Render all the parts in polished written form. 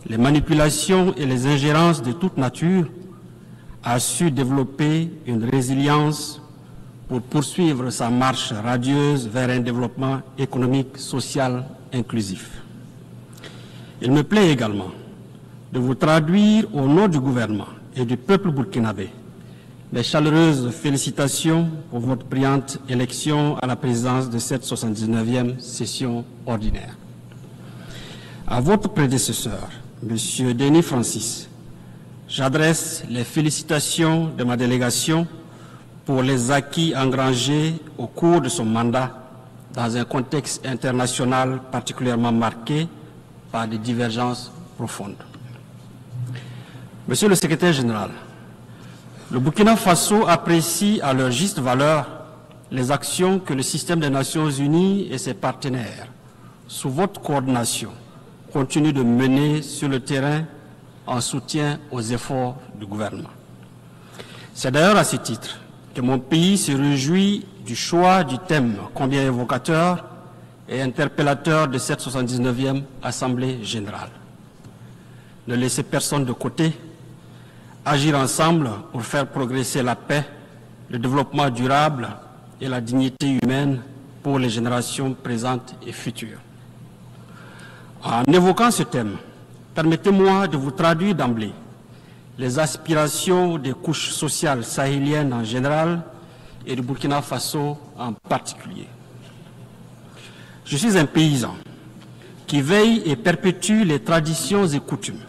les manipulations et les ingérences de toute nature, a su développer une résilience pour poursuivre sa marche radieuse vers un développement économique, social, inclusif. Il me plaît également de vous traduire au nom du gouvernement et du peuple burkinabé mes chaleureuses félicitations pour votre brillante élection à la présidence de cette 79e session ordinaire. À votre prédécesseur, M. Denis Francis, j'adresse les félicitations de ma délégation pour les acquis engrangés au cours de son mandat dans un contexte international particulièrement marqué par des divergences profondes. Monsieur le secrétaire général, le Burkina Faso apprécie à leur juste valeur les actions que le système des Nations Unies et ses partenaires, sous votre coordination, continuent de mener sur le terrain en soutien aux efforts du gouvernement. C'est d'ailleurs à ce titre que mon pays se réjouit du choix du thème combien évocateur et interpellateur de cette 79e Assemblée générale. Ne laissez personne de côté, agir ensemble pour faire progresser la paix, le développement durable et la dignité humaine pour les générations présentes et futures. En évoquant ce thème, permettez-moi de vous traduire d'emblée les aspirations des couches sociales sahéliennes en général et du Burkina Faso en particulier. Je suis un paysan qui veille et perpétue les traditions et coutumes.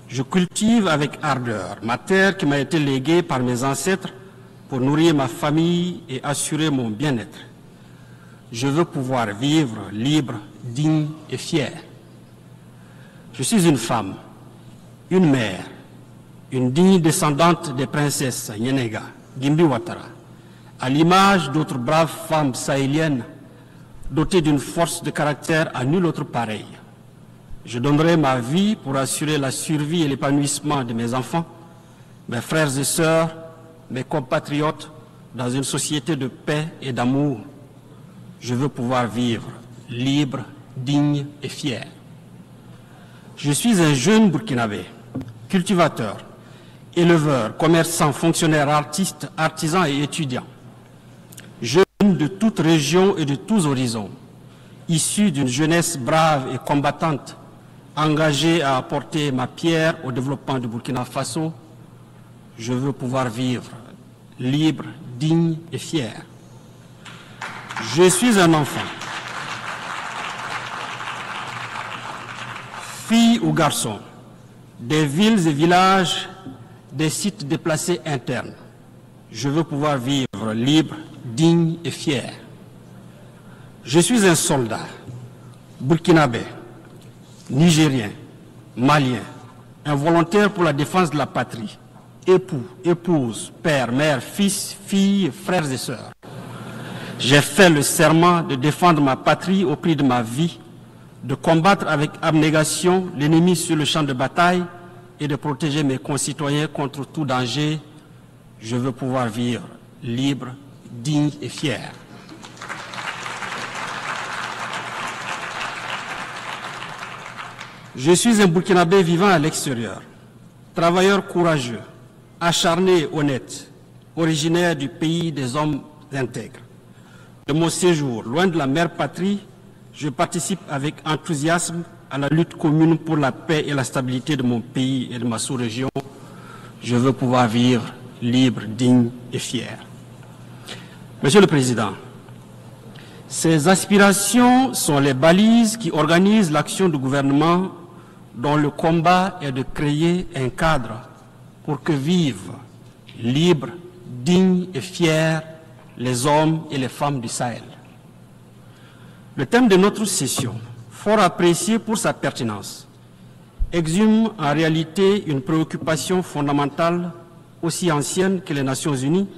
Je cultive avec ardeur ma terre qui m'a été léguée par mes ancêtres pour nourrir ma famille et assurer mon bien-être. Je veux pouvoir vivre libre, digne et fier. Je suis une femme, une mère, une digne descendante des princesses Nyenega, Gimbi Ouattara, à l'image d'autres braves femmes sahéliennes dotées d'une force de caractère à nulle autre pareille. Je donnerai ma vie pour assurer la survie et l'épanouissement de mes enfants, mes frères et sœurs, mes compatriotes, dans une société de paix et d'amour. Je veux pouvoir vivre libre, digne et fier. Je suis un jeune Burkinabé, cultivateur, éleveur, commerçant, fonctionnaire, artiste, artisan et étudiant. Jeune de toute région et de tous horizons, issu d'une jeunesse brave et combattante, engagé à apporter ma pierre au développement du Burkina Faso, je veux pouvoir vivre libre, digne et fier. Je suis un enfant, fille ou garçon, des villes et villages, des sites déplacés internes. Je veux pouvoir vivre libre, digne et fier. Je suis un soldat, burkinabé, nigérien, malien, un volontaire pour la défense de la patrie, époux, épouse, père, mère, fils, fille, frères et sœurs. J'ai fait le serment de défendre ma patrie au prix de ma vie, de combattre avec abnégation l'ennemi sur le champ de bataille et de protéger mes concitoyens contre tout danger. Je veux pouvoir vivre libre, digne et fier. Je suis un Burkinabé vivant à l'extérieur, travailleur courageux, acharné et honnête, originaire du pays des hommes intègres. De mon séjour, loin de la mère patrie, je participe avec enthousiasme à la lutte commune pour la paix et la stabilité de mon pays et de ma sous-région. Je veux pouvoir vivre libre, digne et fier. Monsieur le Président, ces aspirations sont les balises qui organisent l'action du gouvernement dont le combat est de créer un cadre pour que vivent libres, dignes et fiers les hommes et les femmes du Sahel. Le thème de notre session, fort apprécié pour sa pertinence, exhume en réalité une préoccupation fondamentale aussi ancienne que les Nations Unies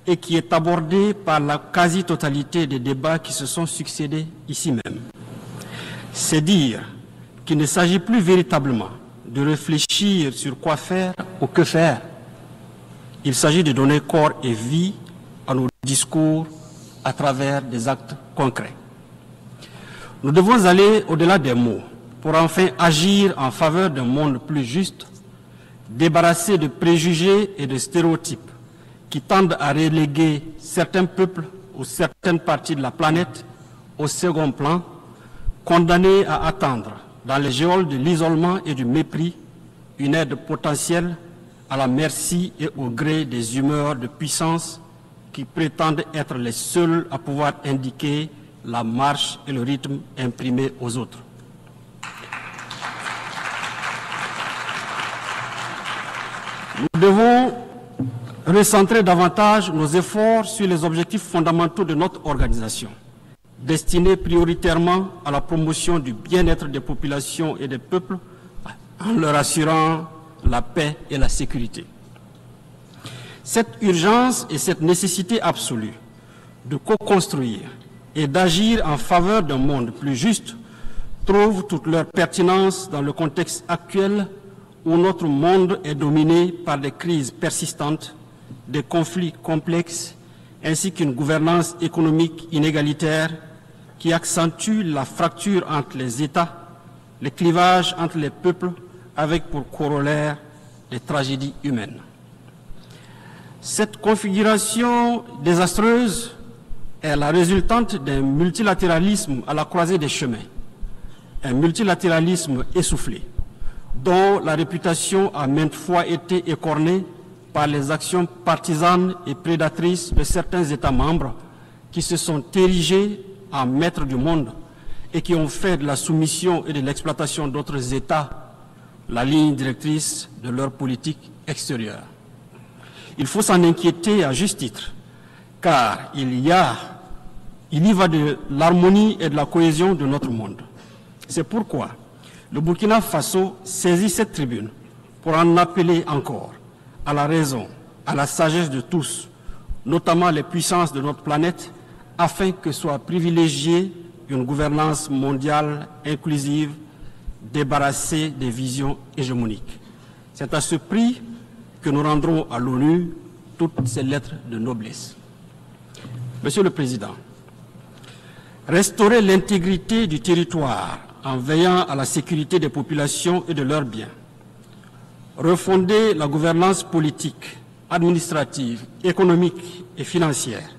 et qui est abordée par la quasi-totalité des débats qui se sont succédés ici même. C'est dire qu'il ne s'agit plus véritablement de réfléchir sur quoi faire ou que faire. Il s'agit de donner corps et vie à nos discours à travers des actes concrets. Nous devons aller au-delà des mots pour enfin agir en faveur d'un monde plus juste, débarrassé de préjugés et de stéréotypes qui tendent à reléguer certains peuples ou certaines parties de la planète au second plan, condamnés à attendre dans les geôles de l'isolement et du mépris une aide potentielle à la merci et au gré des humeurs de puissance qui prétendent être les seuls à pouvoir indiquer la marche et le rythme imprimés aux autres. Nous devons recentrer davantage nos efforts sur les objectifs fondamentaux de notre organisation, destinés prioritairement à la promotion du bien-être des populations et des peuples en leur assurant la paix et la sécurité. Cette urgence et cette nécessité absolue de co-construire et d'agir en faveur d'un monde plus juste trouvent toute leur pertinence dans le contexte actuel où notre monde est dominé par des crises persistantes, des conflits complexes, ainsi qu'une gouvernance économique inégalitaire qui accentue la fracture entre les États, les clivages entre les peuples, avec pour corollaire des tragédies humaines. Cette configuration désastreuse est la résultante d'un multilatéralisme à la croisée des chemins, un multilatéralisme essoufflé, dont la réputation a maintes fois été écornée par les actions partisanes et prédatrices de certains États membres qui se sont érigés en maîtres du monde et qui ont fait de la soumission et de l'exploitation d'autres États la ligne directrice de leur politique extérieure. Il faut s'en inquiéter à juste titre, car il y va de l'harmonie et de la cohésion de notre monde. C'est pourquoi le Burkina Faso saisit cette tribune pour en appeler encore à la raison, à la sagesse de tous, notamment les puissances de notre planète, afin que soit privilégiée une gouvernance mondiale inclusive, débarrassée des visions hégémoniques. C'est à ce prix que nous rendrons à l'ONU toutes ces lettres de noblesse. Monsieur le Président, restaurer l'intégrité du territoire en veillant à la sécurité des populations et de leurs biens, refonder la gouvernance politique, administrative, économique et financière,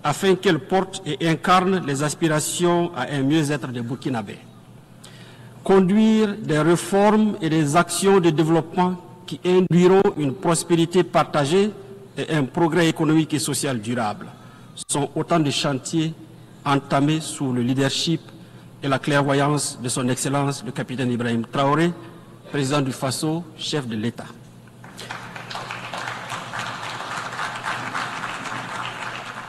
afin qu'elle porte et incarne les aspirations à un mieux-être des Burkinabés. Conduire des réformes et des actions de développement qui induiront une prospérité partagée et un progrès économique et social durable sont autant de chantiers entamés sous le leadership et la clairvoyance de son Excellence le capitaine Ibrahim Traoré, président du Faso, chef de l'État.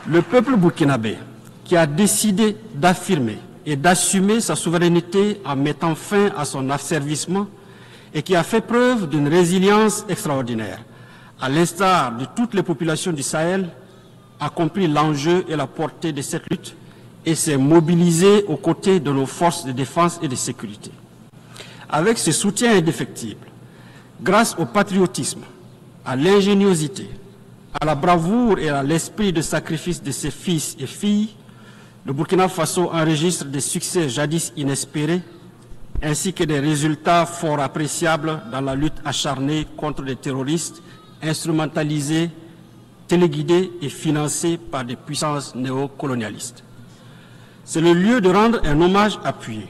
Le peuple burkinabé, qui a décidé d'affirmer et d'assumer sa souveraineté en mettant fin à son asservissement et qui a fait preuve d'une résilience extraordinaire, à l'instar de toutes les populations du Sahel, a compris l'enjeu et la portée de cette lutte et s'est mobilisé aux côtés de nos forces de défense et de sécurité. Avec ce soutien indéfectible, grâce au patriotisme, à l'ingéniosité, à la bravoure et à l'esprit de sacrifice de ses fils et filles, le Burkina Faso enregistre des succès jadis inespérés, ainsi que des résultats fort appréciables dans la lutte acharnée contre les terroristes instrumentalisés, téléguidés et financés par des puissances néocolonialistes. C'est le lieu de rendre un hommage appuyé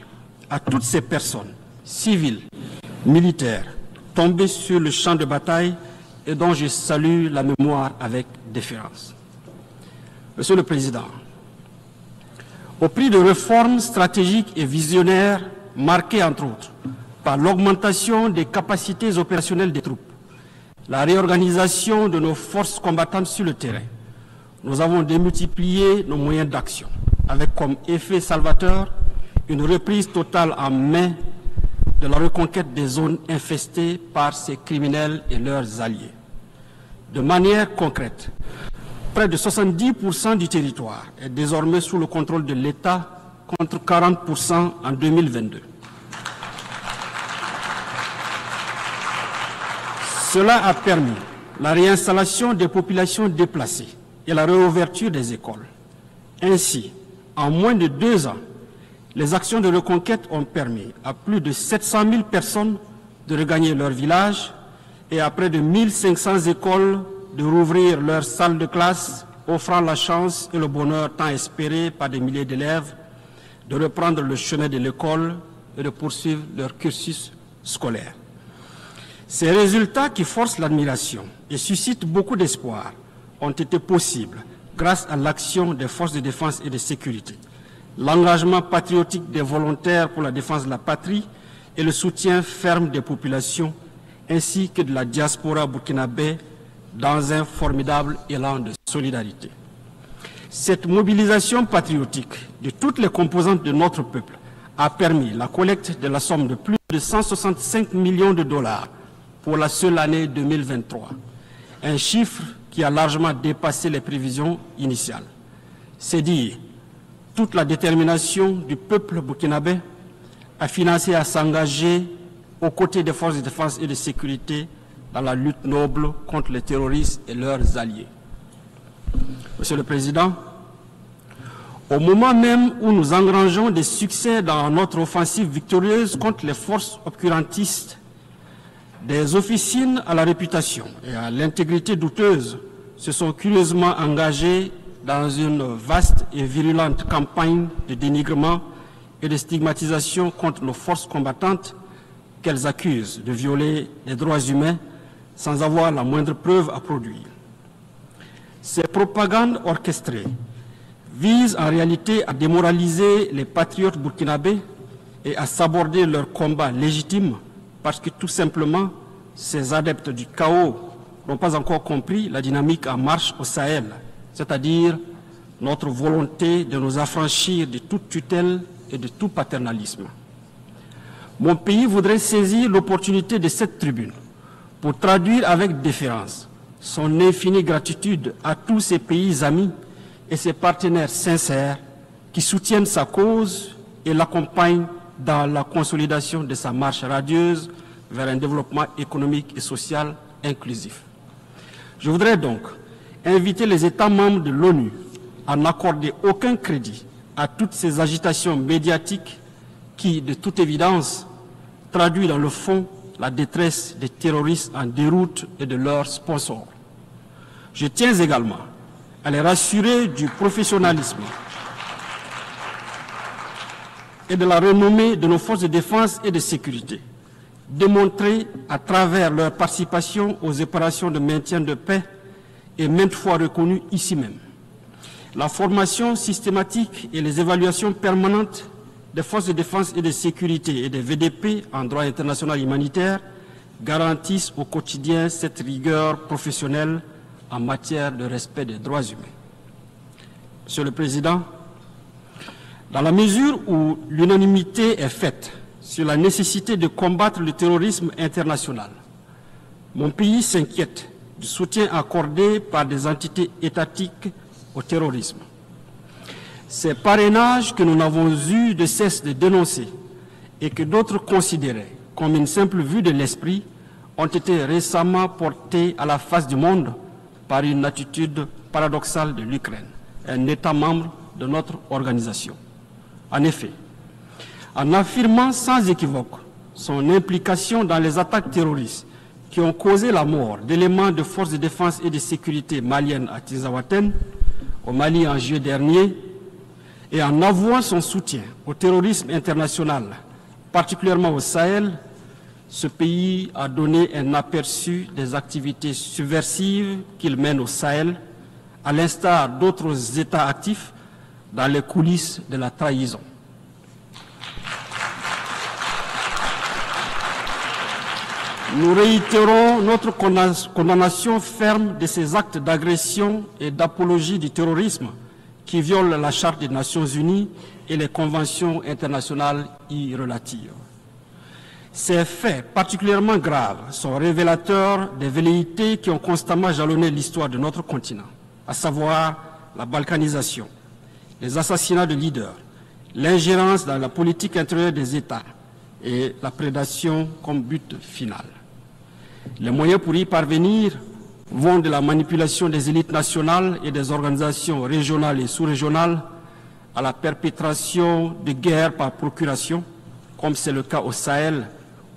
à toutes ces personnes, civiles, militaires, tombées sur le champ de bataille et dont je salue la mémoire avec déférence. Monsieur le Président, au prix de réformes stratégiques et visionnaires marquées entre autres par l'augmentation des capacités opérationnelles des troupes, la réorganisation de nos forces combattantes sur le terrain, nous avons démultiplié nos moyens d'action, avec comme effet salvateur une reprise totale en main de la reconquête des zones infestées par ces criminels et leurs alliés. De manière concrète, près de 70% du territoire est désormais sous le contrôle de l'État, contre 40% en 2022. Cela a permis la réinstallation des populations déplacées et la réouverture des écoles. Ainsi, en moins de 2 ans, les actions de reconquête ont permis à plus de 700 000 personnes de regagner leur village et à près de 1500 écoles de rouvrir leurs salles de classe, offrant la chance et le bonheur tant espéré par des milliers d'élèves de reprendre le chemin de l'école et de poursuivre leur cursus scolaire. Ces résultats qui forcent l'admiration et suscitent beaucoup d'espoir ont été possibles grâce à l'action des forces de défense et de sécurité, l'engagement patriotique des volontaires pour la défense de la patrie et le soutien ferme des populations ainsi que de la diaspora burkinabé dans un formidable élan de solidarité. Cette mobilisation patriotique de toutes les composantes de notre peuple a permis la collecte de la somme de plus de 165 millions de dollars pour la seule année 2023, un chiffre qui a largement dépassé les prévisions initiales. C'est dire toute la détermination du peuple burkinabé à financer et à s'engager aux côtés des forces de défense et de sécurité dans la lutte noble contre les terroristes et leurs alliés. Monsieur le Président, au moment même où nous engrangeons des succès dans notre offensive victorieuse contre les forces obscurantistes, des officines à la réputation et à l'intégrité douteuse se sont curieusement engagées dans une vaste et virulente campagne de dénigrement et de stigmatisation contre nos forces combattantes qu'elles accusent de violer les droits humains sans avoir la moindre preuve à produire. Ces propagandes orchestrées visent en réalité à démoraliser les patriotes burkinabés et à saborder leur combat légitime parce que tout simplement, ces adeptes du chaos n'ont pas encore compris la dynamique en marche au Sahel, c'est-à-dire notre volonté de nous affranchir de toute tutelle et de tout paternalisme. Mon pays voudrait saisir l'opportunité de cette tribune pour traduire avec déférence son infinie gratitude à tous ses pays amis et ses partenaires sincères qui soutiennent sa cause et l'accompagnent dans la consolidation de sa marche radieuse vers un développement économique et social inclusif. Je voudrais donc inviter les États membres de l'ONU à n'accorder aucun crédit à toutes ces agitations médiatiques qui, de toute évidence, traduisent dans le fond la détresse des terroristes en déroute et de leurs sponsors. Je tiens également à les rassurer du professionnalisme et de la renommée de nos forces de défense et de sécurité, démontrées à travers leur participation aux opérations de maintien de paix et maintes fois reconnues ici même. La formation systématique et les évaluations permanentes des forces de défense et de sécurité et des VDP en droit international humanitaire garantissent au quotidien cette rigueur professionnelle en matière de respect des droits humains. Monsieur le Président, dans la mesure où l'unanimité est faite sur la nécessité de combattre le terrorisme international, mon pays s'inquiète du soutien accordé par des entités étatiques au terrorisme. Ces parrainages que nous n'avons eu de cesse de dénoncer et que d'autres considéraient comme une simple vue de l'esprit ont été récemment portés à la face du monde par une attitude paradoxale de l'Ukraine, un État membre de notre organisation. En effet, en affirmant sans équivoque son implication dans les attaques terroristes qui ont causé la mort d'éléments de forces de défense et de sécurité maliennes à Tizawaten, au Mali en juillet dernier, et en avouant son soutien au terrorisme international, particulièrement au Sahel, ce pays a donné un aperçu des activités subversives qu'il mène au Sahel, à l'instar d'autres États actifs dans les coulisses de la trahison. Nous réitérons notre condamnation ferme de ces actes d'agression et d'apologie du terrorisme qui violent la Charte des Nations Unies et les conventions internationales y relatives. Ces faits particulièrement graves sont révélateurs des velléités qui ont constamment jalonné l'histoire de notre continent, à savoir la balkanisation, les assassinats de leaders, l'ingérence dans la politique intérieure des États et la prédation comme but final. Les moyens pour y parvenir vont de la manipulation des élites nationales et des organisations régionales et sous-régionales à la perpétration de guerres par procuration, comme c'est le cas au Sahel,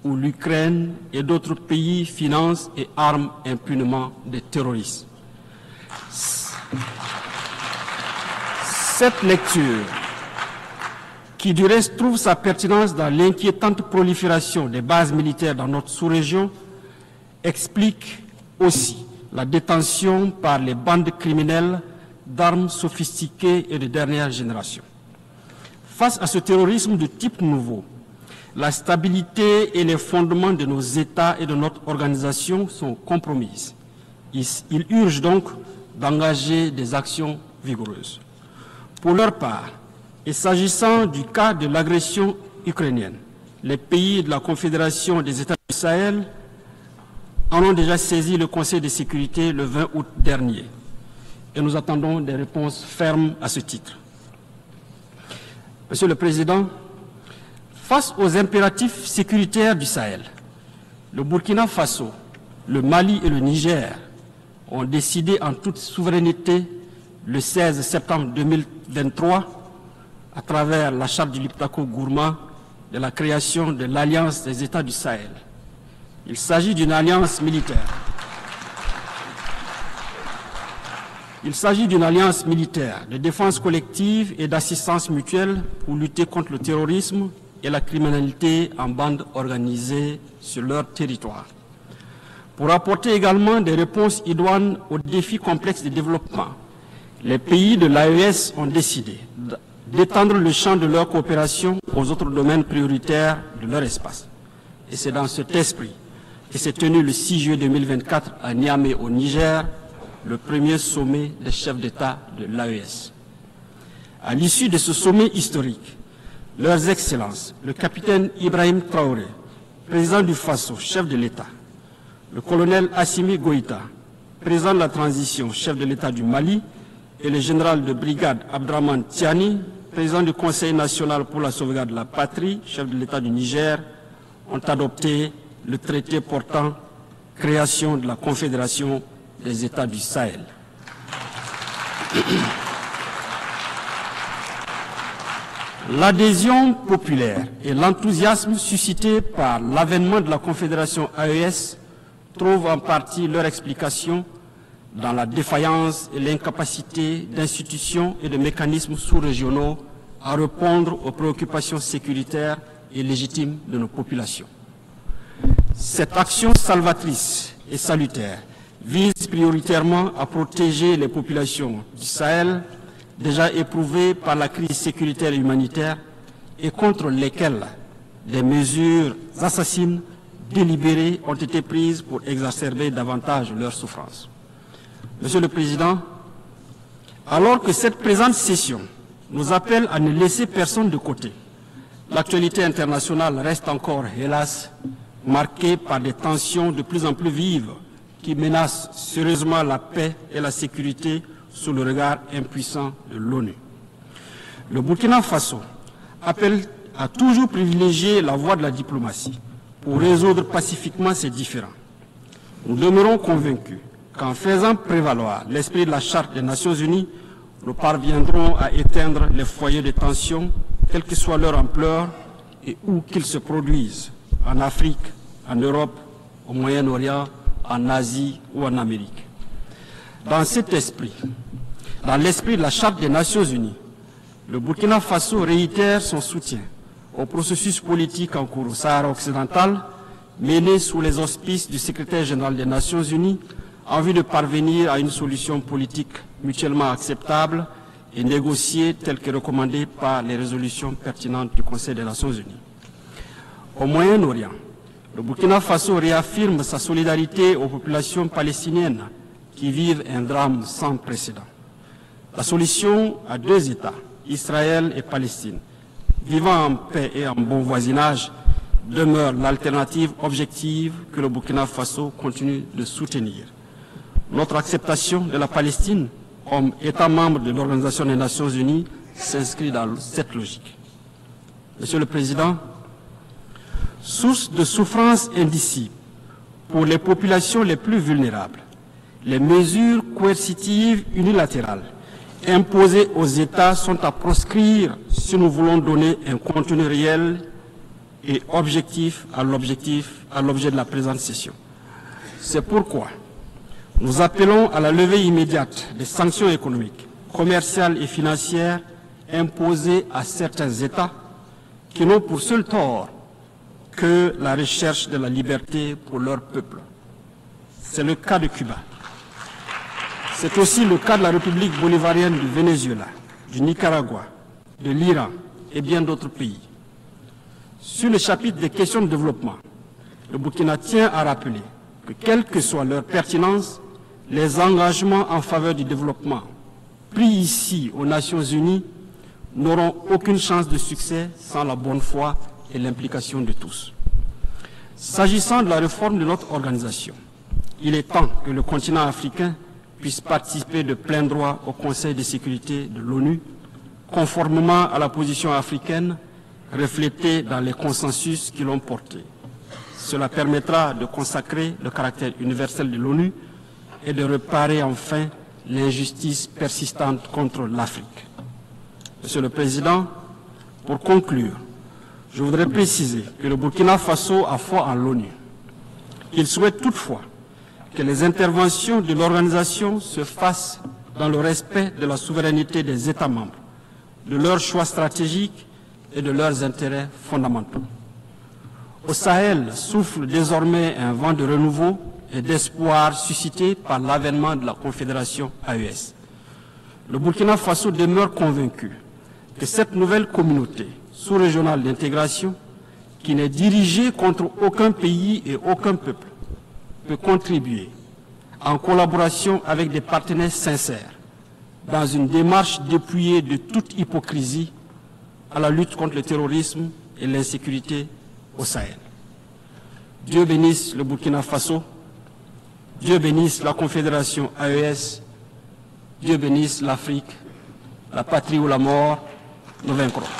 où l'Ukraine et d'autres pays financent et arment impunément des terroristes. Cette lecture, qui du reste trouve sa pertinence dans l'inquiétante prolifération des bases militaires dans notre sous-région, explique aussi la détention par les bandes criminelles d'armes sophistiquées et de dernière génération. Face à ce terrorisme de type nouveau, la stabilité et les fondements de nos États et de notre organisation sont compromises. Il urge donc d'engager des actions vigoureuses. Pour leur part, et s'agissant du cas de l'agression ukrainienne, les pays de la Confédération des États du Sahel en ont déjà saisi le Conseil de sécurité le 20 août dernier. Et nous attendons des réponses fermes à ce titre. Monsieur le Président, face aux impératifs sécuritaires du Sahel, le Burkina Faso, le Mali et le Niger ont décidé en toute souveraineté le 16 septembre 2023, à travers la charte du Liptako Gourma, de la création de l'Alliance des États du Sahel. Il s'agit d'une alliance militaire. Il s'agit d'une alliance militaire de défense collective et d'assistance mutuelle pour lutter contre le terrorisme et la criminalité en bande organisée sur leur territoire. Pour apporter également des réponses idoines aux défis complexes de développement, les pays de l'AES ont décidé d'étendre le champ de leur coopération aux autres domaines prioritaires de leur espace. Et c'est dans cet esprit que s'est tenu le 6 juillet 2024 à Niamey au Niger, le premier sommet des chefs d'État de l'AES. À l'issue de ce sommet historique, leurs excellences, le capitaine Ibrahim Traoré, président du Faso, chef de l'État, le colonel Assimi Goïta, président de la transition, chef de l'État du Mali, et le général de brigade Abdraman Tiani, président du Conseil national pour la sauvegarde de la patrie, chef de l'État du Niger, ont adopté le traité portant création de la Confédération des États du Sahel. L'adhésion populaire et l'enthousiasme suscité par l'avènement de la Confédération AES trouvent en partie leur explication dans la défaillance et l'incapacité d'institutions et de mécanismes sous-régionaux à répondre aux préoccupations sécuritaires et légitimes de nos populations. Cette action salvatrice et salutaire vise prioritairement à protéger les populations du Sahel déjà éprouvées par la crise sécuritaire et humanitaire et contre lesquelles des mesures assassines délibérées ont été prises pour exacerber davantage leurs souffrances. Monsieur le Président, alors que cette présente session nous appelle à ne laisser personne de côté, l'actualité internationale reste encore, hélas, marquée par des tensions de plus en plus vives qui menacent sérieusement la paix et la sécurité sous le regard impuissant de l'ONU. Le Burkina Faso appelle à toujours privilégier la voie de la diplomatie pour résoudre pacifiquement ces différends. Nous demeurons convaincus qu'en faisant prévaloir l'esprit de la Charte des Nations Unies, nous parviendrons à éteindre les foyers de tension, quelle que soit leur ampleur et où qu'ils se produisent, en Afrique, en Europe, au Moyen-Orient, en Asie ou en Amérique. Dans cet esprit, dans l'esprit de la Charte des Nations Unies, le Burkina Faso réitère son soutien au processus politique en cours au Sahara occidental, mené sous les auspices du secrétaire général des Nations Unies, en vue de parvenir à une solution politique mutuellement acceptable et négociée telle que recommandée par les résolutions pertinentes du Conseil des Nations Unies. Au Moyen-Orient, le Burkina Faso réaffirme sa solidarité aux populations palestiniennes qui vivent un drame sans précédent. La solution à deux États, Israël et Palestine, vivant en paix et en bon voisinage, demeure l'alternative objective que le Burkina Faso continue de soutenir. Notre acceptation de la Palestine comme État membre de l'Organisation des Nations Unies s'inscrit dans cette logique. Monsieur le Président, source de souffrance indicible pour les populations les plus vulnérables, les mesures coercitives unilatérales imposées aux États sont à proscrire si nous voulons donner un contenu réel et objectif à l'objet de la présente session. C'est pourquoi nous appelons à la levée immédiate des sanctions économiques, commerciales et financières imposées à certains États qui n'ont pour seul tort que la recherche de la liberté pour leur peuple. C'est le cas de Cuba. C'est aussi le cas de la République bolivarienne du Venezuela, du Nicaragua, de l'Iran et bien d'autres pays. Sur le chapitre des questions de développement, le Burkina tient à rappeler que, quelle que soit leur pertinence, les engagements en faveur du développement pris ici aux Nations Unies n'auront aucune chance de succès sans la bonne foi et l'implication de tous. S'agissant de la réforme de notre organisation, il est temps que le continent africain puisse participer de plein droit au Conseil de sécurité de l'ONU, conformément à la position africaine reflétée dans les consensus qui l'ont porté. Cela permettra de consacrer le caractère universel de l'ONU et de réparer enfin l'injustice persistante contre l'Afrique. Monsieur le Président, pour conclure, je voudrais préciser que le Burkina Faso a foi en l'ONU. Il souhaite toutefois que les interventions de l'organisation se fassent dans le respect de la souveraineté des États membres, de leurs choix stratégiques et de leurs intérêts fondamentaux. Au Sahel souffle désormais un vent de renouveau et d'espoir suscité par l'avènement de la Confédération AES. Le Burkina Faso demeure convaincu que cette nouvelle communauté sous-régionale d'intégration, qui n'est dirigée contre aucun pays et aucun peuple, peut contribuer, en collaboration avec des partenaires sincères, dans une démarche dépouillée de toute hypocrisie, à la lutte contre le terrorisme et l'insécurité au Sahel. Dieu bénisse le Burkina Faso, Dieu bénisse la Confédération AES, Dieu bénisse l'Afrique, la patrie ou la mort, nous vaincrons.